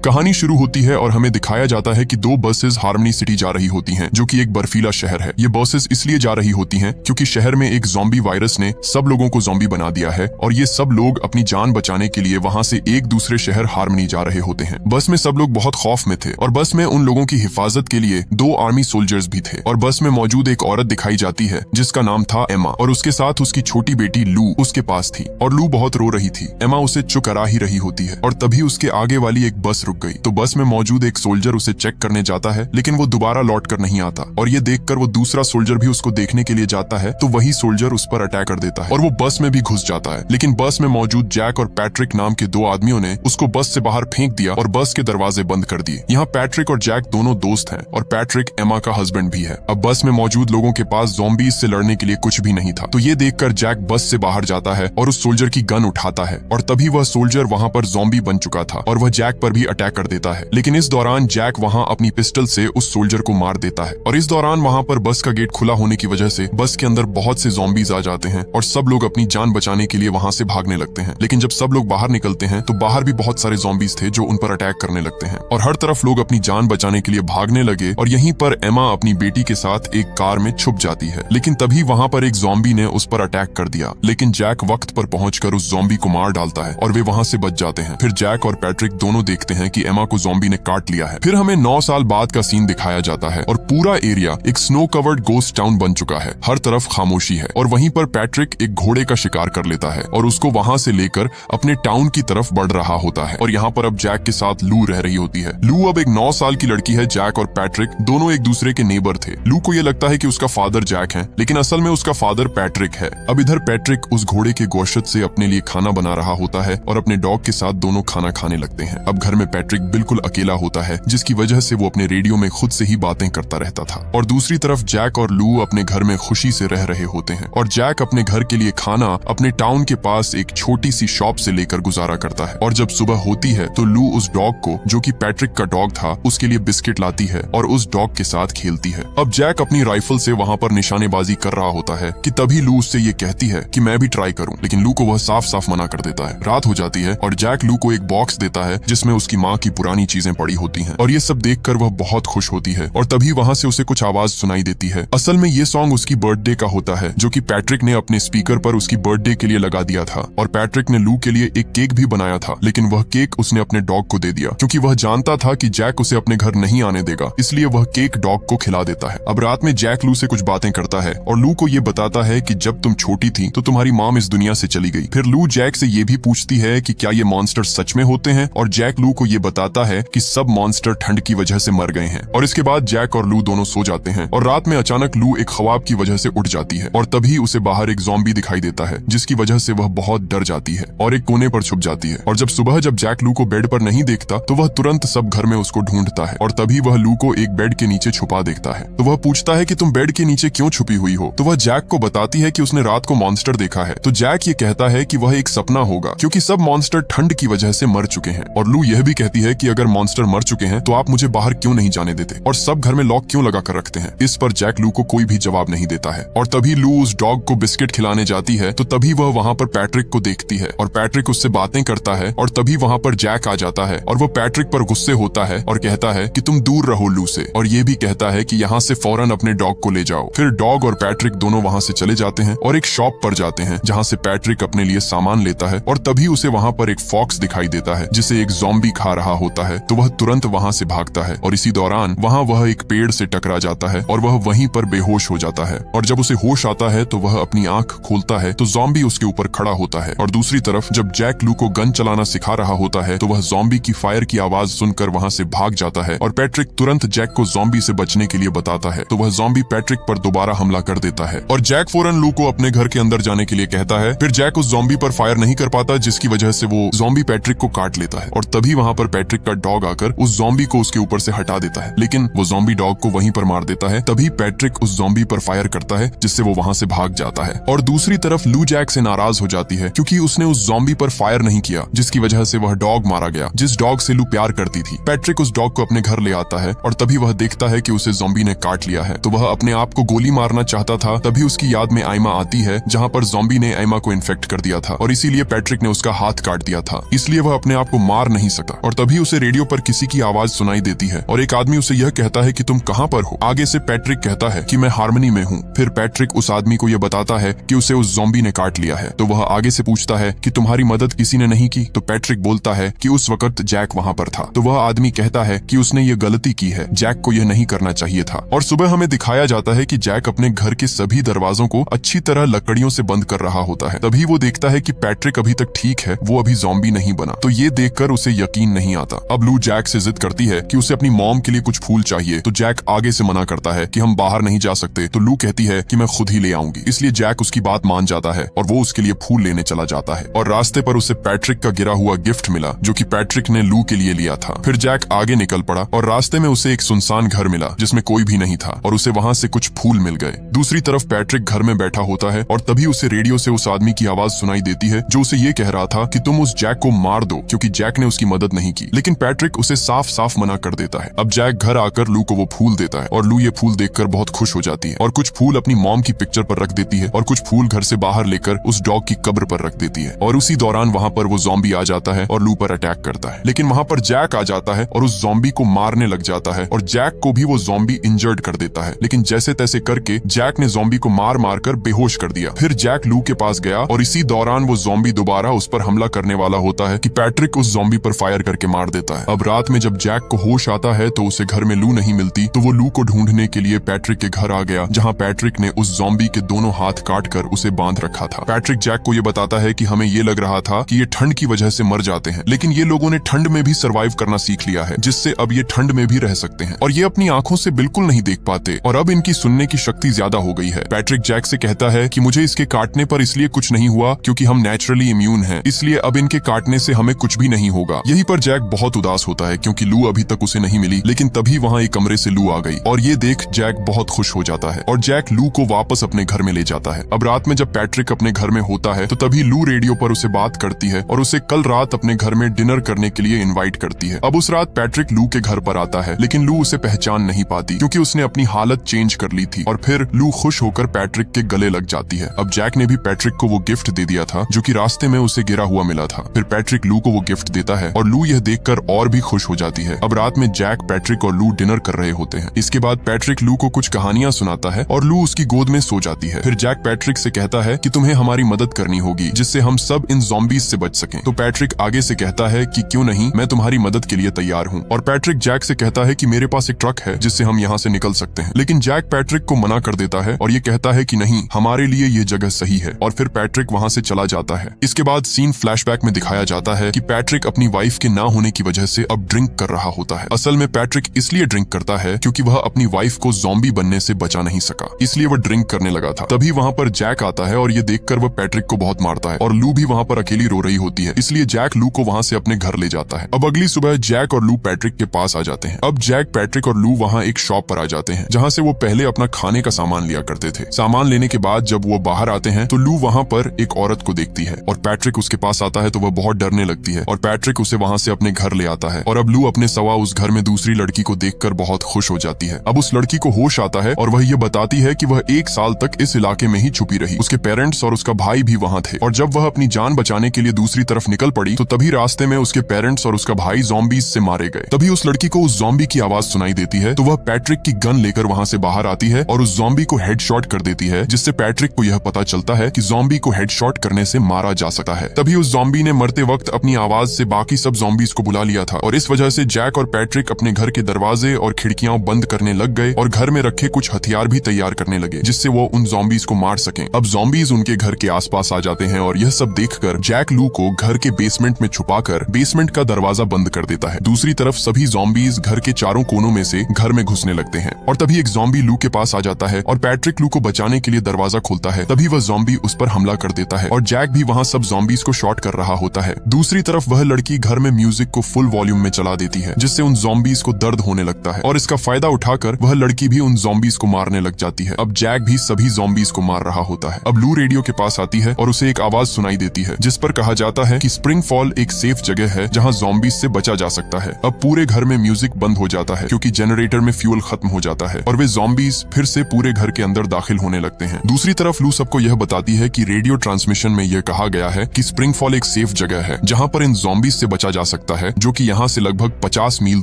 कहानी शुरू होती है और हमें दिखाया जाता है कि दो बसेस हार्मनी सिटी जा रही होती हैं, जो कि एक बर्फीला शहर है। ये बसेस इसलिए जा रही होती हैं क्योंकि शहर में एक ज़ॉम्बी वायरस ने सब लोगों को ज़ॉम्बी बना दिया है और ये सब लोग अपनी जान बचाने के लिए वहाँ से एक दूसरे शहर हार्मनी जा रहे होते हैं। बस में सब लोग बहुत खौफ में थे और बस में उन लोगों की हिफाजत के लिए 2 आर्मी सोल्जर्स भी थे और बस में मौजूद एक औरत दिखाई जाती है जिसका नाम था एमा और उसके साथ उसकी छोटी बेटी लू उसके पास थी और लू बहुत रो रही थी। एमा उसे चुकरा ही रही होती है और तभी उसके आगे वाली एक बस रुक गई तो बस में मौजूद एक सोल्जर उसे चेक करने जाता है, लेकिन वो दोबारा लौट कर नहीं आता और ये देखकर वो दूसरा सोल्जर भी उसको देखने के लिए जाता है तो वही सोल्जर उस पर अटैक कर देता है और वो बस में भी घुस जाता है। लेकिन बस में मौजूद जैक और पैट्रिक नाम के 2 आदमियों ने उसको बस से बाहर फेंक दिया और बस के दरवाजे बंद कर दिए। यहाँ पैट्रिक और जैक दोनों दोस्त हैं और पैट्रिक एमा का हस्बैंड भी है। अब बस में मौजूद लोगों के पास ज़ॉम्बीज से लड़ने के लिए कुछ भी नहीं था तो ये देखकर जैक बस से बाहर जाता है और उस सोल्जर की गन उठाता है और तभी वह सोल्जर वहाँ पर ज़ॉम्बी बन चुका था और वह जैक पर भी अटैक कर देता है। लेकिन इस दौरान जैक वहाँ अपनी पिस्टल से उस सोल्जर को मार देता है और इस दौरान वहाँ पर बस का गेट खुला होने की वजह से बस के अंदर बहुत से ज़ॉम्बीज आ जाते हैं और सब लोग अपनी जान बचाने के लिए वहाँ से भागने लगते हैं। लेकिन जब सब लोग बाहर निकलते हैं तो बाहर भी बहुत सारे ज़ॉम्बीज थे जो उन पर अटैक करने लगते हैं और हर तरफ लोग अपनी जान बचाने के लिए भागने लगे और यहीं पर एमा अपनी बेटी के साथ एक कार में छुप जाती है। लेकिन तभी वहाँ पर एक ज़ॉम्बी ने उस पर अटैक कर दिया, लेकिन जैक वक्त पर पहुंचकर उस ज़ॉम्बी को मार डालता है और वे वहाँ से बच जाते हैं। फिर जैक और पैट्रिक दोनों देखते हैं कि एमा को ज़ॉम्बी ने काट लिया है। फिर हमें 9 साल बाद का सीन दिखाया जाता है और पूरा एरिया एक स्नो कवर्ड गोस्ट टाउन बन चुका है। हर तरफ खामोशी है और वहीं पर पैट्रिक एक घोड़े का शिकार कर लेता है और उसको वहाँ से लेकर अपने टाउन की तरफ बढ़ रहा होता है और यहाँ पर अब जैक के साथ लू रह रही होती है। लू अब एक 9 साल की लड़की है। जैक और पैट्रिक दोनों एक दूसरे के नेबर थे। लू को ये लगता है कि उसका फादर जैक है, लेकिन असल में उसका फादर पैट्रिक है। अब इधर पैट्रिक उस घोड़े के गोश्त से अपने लिए खाना बना रहा होता है और अपने डॉग के साथ दोनों खाना खाने लगते हैं। अब घर में पैट्रिक बिल्कुल अकेला होता है, जिसकी वजह से वो अपने रेडियो में खुद से ही बातें करता रहता था और दूसरी तरफ जैक और लू अपने घर में खुशी से रह रहे होते हैं और जैक अपने घर के लिए खाना अपने टाउन के पास एक छोटी सी शॉप से लेकर गुजारा करता है और जब सुबह होती है तो लू उस डॉग को, जो कि पैट्रिक का डॉग था, उसके लिए बिस्किट लाती है और उस डॉग के साथ खेलती है। अब जैक अपनी राइफल से वहाँ पर निशानेबाजी कर रहा होता है कि तभी लू उससे ये कहती है कि मैं भी ट्राई करूं, लेकिन लू को वह साफ साफ मना कर देता है। रात हो जाती है और जैक लू को एक बॉक्स देता है जिसमें उसकी माँ की पुरानी चीजें पड़ी होती हैं और ये सब देखकर वह बहुत खुश होती है और तभी वहाँ से उसे कुछ आवाज सुनाई देती है। असल में ये सॉन्ग उसकी बर्थडे का होता है, जो कि पैट्रिक ने अपने स्पीकर पर उसकी बर्थडे के लिए लगा दिया था और पैट्रिक ने लू के लिए एक केक भी बनाया था, लेकिन वह केक उसने अपने डॉग को दे दिया क्योंकि वह जानता था कि जैक उसे अपने घर नहीं आने देगा, इसलिए वह केक डॉग को खिला देता है। अब रात में जैक लू से कुछ बातें करता है और लू को ये बताता है कि जब तुम छोटी थी तो तुम्हारी मॉम इस दुनिया से चली गई। फिर लू जैक से ये भी पूछती है कि क्या ये मॉन्स्टर सच में होते हैं और जैक लू को ये बताता है कि सब मॉन्स्टर ठंड की वजह से मर गए हैं। और इसके बाद जैक और लू दोनों सो जाते हैं और रात में अचानक लू एक ख्वाब की वजह से उठ जाती है और तभी उसे बाहर एक ज़ॉम्बी दिखाई देता है, जिसकी वजह से वह बहुत डर जाती है और एक कोने पर छुप जाती है। और जब सुबह जब जैक लू को बेड पर नहीं देखता तो वह तुरंत सब घर में उसको ढूंढता है और तभी वह लू को एक बेड के नीचे छुपा देखता है। तो वह पूछता है कि तुम बेड के नीचे क्यों छुपी हुई हो? तो वह जैक को बताती है कि उसने रात को मॉन्स्टर देखा है। तो जैक ये कहता है कि वह एक सपना होगा क्योंकि सब मॉन्स्टर ठंड की वजह से मर चुके हैं। और लू यह भी कहती है कि अगर मॉन्स्टर मर चुके हैं तो आप मुझे बाहर क्यों नहीं जाने देते और सब घर में लॉक क्यों लगा कर रखते हैं? इस पर जैक लू को कोई भी जवाब नहीं देता है और तभी लू उस डॉग को बिस्किट खिलाने जाती है तो तभी वह वहाँ पर पैट्रिक को देखती है और पैट्रिक उससे बातें करता है और तभी वहाँ पर जैक आ जाता है और वो पैट्रिक पर गुस्से होता है और कहता है कि तुम दूर रहो लू से और ये भी कहता है कि यहाँ से फौरन अपने डॉग को ले जाओ। फिर डॉग और पैट्रिक दोनों वहाँ से चले जाते हैं और एक शॉप पर जाते हैं जहाँ से पैट्रिक अपने लिए सामान लेता है और तभी उसे वहाँ पर एक फॉक्स दिखाई देता है जिसे एक ज़ॉम्बी खा रहा होता है तो वह तुरंत वहाँ से भागता है और इसी दौरान वहाँ वह एक पेड़ से टकरा जाता है और वह वहीं पर बेहोश हो जाता है और जब उसे होश आता है तो वह अपनी आंख खोलता है तो ज़ॉम्बी उसके ऊपर खड़ा होता है और दूसरी तरफ जब जैक लू को गन चलाना सिखा रहा होता है तो वह ज़ॉम्बी की फायर की आवाज सुनकर वहाँ से भाग जाता है और पैट्रिक तुरंत जैक को ज़ॉम्बी से बचने के लिए बताता है तो वह ज़ॉम्बी पैट्रिक पर दोबारा हमला कर देता है और जैक फौरन लू को अपने घर के अंदर जाने के लिए कहता है। फिर जैक उस ज़ॉम्बी पर फायर नहीं कर पाता, जिसकी वजह से वो ज़ॉम्बी पैट्रिक को काट लेता है और तभी वहाँ पर पैट्रिक का डॉग आकर उस ज़ॉम्बी को उसके ऊपर से हटा देता है, लेकिन वो ज़ॉम्बी डॉग को वहीं पर मार देता है। तभी पैट्रिक उस ज़ॉम्बी पर फायर करता है जिससे वो वहाँ से भाग जाता है और दूसरी तरफ लू जैक से नाराज हो जाती है क्योंकि उसने उस ज़ॉम्बी पर फायर नहीं किया, जिसकी वजह से वह डॉग मारा गया जिस डॉग से लू प्यार करती थी। पैट्रिक उस डॉग को अपने घर ले आता है और तभी वह देखता है कि उसे ज़ॉम्बी ने काट लिया है तो वह अपने आप को गोली मारना चाहता था। तभी उसकी याद में आइमा आती है जहाँ पर ज़ॉम्बी ने आइमा को इन्फेक्ट कर दिया था और इसीलिए पैट्रिक ने उसका हाथ काट दिया था, इसलिए वह अपने आप को मार नहीं सका। और तभी उसे रेडियो पर किसी की आवाज सुनाई देती है और एक आदमी उसे यह कहता है कि तुम कहाँ पर हो। आगे से पैट्रिक कहता है कि मैं हार्मनी में हूँ। फिर पैट्रिक उस आदमी को यह बताता है कि उसे उस ज़ॉम्बी ने काट लिया है। तो वह आगे से पूछता है कि तुम्हारी मदद किसी ने नहीं की। तो पैट्रिक बोलता है कि उस वक्त जैक वहाँ पर था। तो वह आदमी कहता है कि उसने ये गलती की है, जैक को यह नहीं करना चाहिए था। और सुबह हमें दिखाया जाता है कि जैक अपने घर के सभी दरवाजों को अच्छी तरह लकड़ियों से बंद कर रहा होता है। तभी वो देखता है कि पैट्रिक अभी तक ठीक है, वो अभी ज़ॉम्बी नहीं बना। तो ये देखकर उसे यकीन नहीं आता। अब लू जैक से जिद करती है कि उसे अपनी मॉम के लिए कुछ फूल चाहिए। तो जैक आगे से मना करता है कि हम बाहर नहीं जा सकते। तो लू कहती है कि मैं खुद ही ले आऊंगी। इसलिए जैक उसकी बात मान जाता है और वो उसके लिए फूल लेने चला जाता है। और रास्ते पर उसे पैट्रिक का गिरा हुआ गिफ्ट मिला जो कि पैट्रिक ने लू के लिए लिया था। फिर जैक आगे निकल पड़ा और रास्ते में उसे एक सुनसान घर मिला जिसमें कोई भी नहीं था और उसे वहां से कुछ फूल मिल गए। दूसरी तरफ पैट्रिक घर में बैठा होता है और तभी उसे रेडियो से उस आदमी की आवाज सुनाई देती है जो उसे ये कह रहा था कि तुम उस जैक को मार दो क्योंकि जैक ने उसकी मदद नहीं की। लेकिन पैट्रिक उसे साफ साफ मना कर देता है। अब जैक घर आकर लू को वो फूल देता है और लू ये फूल देखकर बहुत खुश हो जाती है और कुछ फूल अपनी मॉम की पिक्चर पर रख देती है और कुछ फूल घर से बाहर लेकर उस डॉग की कब्र पर रख देती है। और उसी दौरान वहां पर वो ज़ॉम्बी आ जाता है और लू पर अटैक करता है। लेकिन वहां पर जैक आ जाता है और उस ज़ॉम्बी को मारने लग जाता है और जैक को भी वो ज़ॉम्बी इंजर्ड कर देता है। लेकिन जैसे तैसे करके जैक ने ज़ॉम्बी को मार मार कर बेहोश कर दिया। फिर जैक लू के पास गया और इसी दौरान वो ज़ॉम्बी दोबारा उस पर हमला करने वाला होता है कि पैट्रिक उस ज़ॉम्बी पर फायर करके मार देता है। अब रात में जब जैक को होश आता है तो उसे घर में लू नहीं मिलती। तो वो लू को ढूंढने के लिए पैट्रिक के घर आ गया जहाँ पैट्रिक ने उस ज़ॉम्बी के दोनों हाथ काट कर उसे बांध रखा था। पैट्रिक जैक को ये बताता है कि हमें ये लग रहा था कि ये ठंड की वजह से मर जाते हैं, लेकिन ये लोगों ने ठंड में भी सर्वाइव करना सीख लिया है जिससे अब ये ठंड में भी रह सकते हैं और ये अपनी आंखों से बिल्कुल नहीं देख पाते और अब इनकी सुनने की शक्ति ज्यादा हो गई है। पैट्रिक जैक से कहता है कि मुझे इसके काटने पर इसलिए कुछ नहीं हुआ क्योंकि हम नेचुरली इम्यून हैं, इसलिए अब इनके काटने से हमें कुछ भी नहीं होगा। यहीं पर जैक बहुत उदास होता है क्योंकि लू अभी तक उसे नहीं मिली। लेकिन तभी वहाँ एक कमरे से लू आ गई और ये देख जैक बहुत खुश हो जाता है और जैक लू को वापस अपने घर में ले जाता है। अब रात में जब पैट्रिक अपने घर में होता है तो तभी लू रेडियो पर उसे बात करती है और उसे कल रात अपने घर में डिनर करने के लिए इनवाइट करती है। अब उस रात पैट्रिक लू के घर पर आता है लेकिन लू उसे पहचान नहीं पाती क्योंकि उसने अपनी हालत चेंज कर ली थी और फिर लू खुश होकर पैट्रिक के गले लग जाती है। अब जैक ने भी पैट्रिक को वो गिफ्ट दे दिया था जो कि रास्ते में उसे गिरा हुआ मिला था। फिर पैट्रिक लू को वो गिफ्ट देता है और लू यह देखकर और भी खुश हो जाती है। अब रात में जैक, पैट्रिक और लू डिनर कर रहे होते हैं। इसके बाद पैट्रिक लू को कुछ कहानियां सुनाता है और लू उसकी गोद में सो जाती है। फिर जैक पैट्रिक से कहता है कि तुम्हें हमारी मदद करनी होगी जिससे हम सब इन ज़ॉम्बीज से बच सकें। तो पैट्रिक आगे से कहता है कि क्यों नहीं, मैं तुम्हारी मदद के लिए तैयार हूँ। और पैट्रिक जैक से कहता है कि मेरे पास एक ट्रक है जिससे हम यहाँ से निकल सकते हैं। लेकिन जैक पैट्रिक को मना कर देता है और ये कहता है कि नहीं, हमारे लिए ये जगह सही है। और फिर पैट्रिक वहाँ से चला जाता है। इसके बाद सीन फ्लैशबैक में दिखाया जाता है कि पैट्रिक अपनी वाइफ के ना होने की वजह से अब ड्रिंक कर रहा होता है। असल में पैट्रिक इसलिए ड्रिंक करता है क्योंकि वह अपनी वाइफ को ज़ॉम्बी बनने से बचा नहीं सका, इसलिए वह ड्रिंक करने लगा था। तभी वहाँ पर जैक आता है और ये देखकर वह पैट्रिक को बहुत मारता है और लू भी वहाँ पर अकेली रो रही होती है, इसलिए जैक लू को वहाँ से अपने घर ले जाता है। अब अगली सुबह जैक और लू पैट्रिक के पास आ जाते हैं। अब जैक, पैट्रिक और लू वहाँ एक शॉप पर आ जाते हैं जहाँ से वो पहले अपना खाने का सामान लिया करते थे। सामान लेने के बाद जब वो बाहर आते हैं तो लू वहाँ पर एक औरत को देखती है और पैट्रिक उसके पास आता है तो वह बहुत डरने लगती है और पैट्रिक उसे वहाँ से अपने घर ले आता है। और अब लू अपने सवा उस घर में दूसरी लड़की को देखकर बहुत खुश हो जाती है। अब उस लड़की को होश आता है और वह ये बताती है कि वह 1 साल तक इस इलाके में ही छुपी रही। उसके पेरेंट्स और उसका भाई भी वहाँ थे और जब वह अपनी जान बचाने के लिए दूसरी तरफ निकल पड़ी तो तभी रास्ते में उसके पेरेंट्स और उसका भाई ज़ॉम्बीज से मारे गए। तभी उस लड़की को उस ज़ॉम्बी की आवाज सुनाई देती है तो वह पैट्रिक की गन लेकर वहाँ से बाहर आती है और उस ज़ॉम्बी को हेडशॉट कर देती है, जिससे पैट्रिक को यह पता चलता है कि ज़ॉम्बी को हेडशॉट करने से मारा जा सकता है। तभी उस ज़ॉम्बी ने मरते वक्त अपनी आवाज से बाकी सब ज़ॉम्बीज को बुला लिया था और इस वजह से जैक और पैट्रिक अपने घर के दरवाजे और खिड़कियां बंद करने लग गए और घर में रखे कुछ हथियार भी तैयार करने लगे जिससे वो उन ज़ॉम्बीज को मार सकें। अब ज़ॉम्बीज उनके घर के आसपास आ जाते हैं और यह सब देखकर जैक लू को घर के बेसमेंट में छुपाकर बेसमेंट का दरवाजा बंद कर देता है। दूसरी तरफ सभी ज़ॉम्बीज घर के चारों कोनों में से घर में घुसने लगते हैं और तभी एक ज़ॉम्बी लू के पास आ जाता है और पैट्रिक लू को बचाने के लिए दरवाजा खोलता है। तभी वह ज़ॉम्बी उस पर हमला कर देता है और जैक भी वहाँ सब ज़ॉम्बीज को शॉट कर रहा होता है। दूसरी तरफ वह लड़की घर में म्यूजिक को फुल वॉल्यूम में चला देती है जिससे उन ज़ॉम्बीज को दर्द होने लगता है और इसका फायदा उठाकर वह लड़की भी उन ज़ॉम्बीज को मारने लग जाती है। अब जैक भी सभी ज़ॉम्बीज को मार रहा होता है। अब लू रेडियो के पास आती है और उसे एक आवाज सुनाई देती है जिस पर कहा जाता है कि स्प्रिंग फॉल एक सेफ जगह है जहाँ ज़ॉम्बीज से बचा जा सकता है। अब पूरे घर में म्यूजिक बंद हो जाता है क्योंकि जनरेटर में फ्यूल खत्म हो जाता है और वे ज़ॉम्बीज फिर से पूरे घर के अंदर दाखिल होने लगते हैं। दूसरी तरफ लू सबको यह बताती है कि रेडियो ट्रांसमिशन में यह कहा गया है कि स्प्रिंग फॉल एक सेफ जगह है जहाँ पर इन ज़ॉम्बीज से बचा जा सकता सकता है, जो कि यहाँ से लगभग 50 मील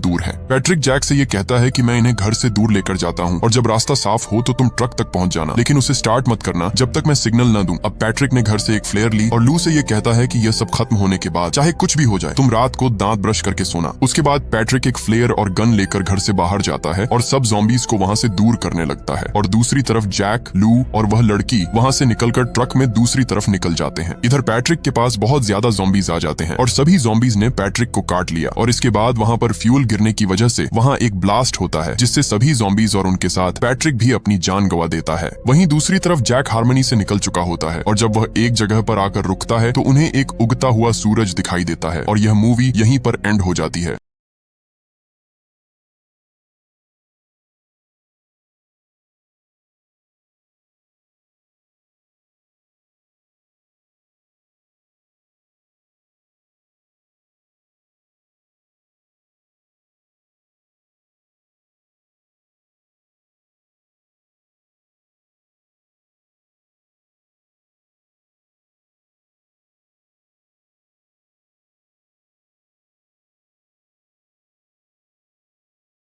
दूर है। पैट्रिक जैक से ये कहता है कि मैं इन्हें घर से दूर लेकर जाता हूँ और जब रास्ता साफ हो तो तुम ट्रक तक पहुंच जाना, लेकिन उसे स्टार्ट मत करना जब तक मैं सिग्नल न दूं। अब पैट्रिक ने घर से एक फ्लेयर ली और लू से ये कहता है कि यह सब खत्म होने के बाद चाहे कुछ भी हो जाए, तुम रात को दांत ब्रश करके सोना। उसके बाद पैट्रिक एक फ्लेयर और गन लेकर घर से बाहर जाता है और सब ज़ॉम्बीज को वहाँ से दूर करने लगता है और दूसरी तरफ जैक, लू और वह लड़की वहाँ से निकलकर ट्रक में दूसरी तरफ निकल जाते हैं। इधर पैट्रिक के पास बहुत ज्यादा ज़ॉम्बीज आ जाते हैं और सभी ज़ॉम्बीज ने पैट्रिक को काट लिया और इसके बाद वहाँ पर फ्यूल गिरने की वजह से वहाँ एक ब्लास्ट होता है, जिससे सभी ज़ॉम्बीज और उनके साथ पैट्रिक भी अपनी जान गंवा देता है। वहीं दूसरी तरफ जैक हार्मनी से निकल चुका होता है और जब वह एक जगह पर आकर रुकता है तो उन्हें एक उगता हुआ सूरज दिखाई देता है और यह मूवी यहीं पर एंड हो जाती है।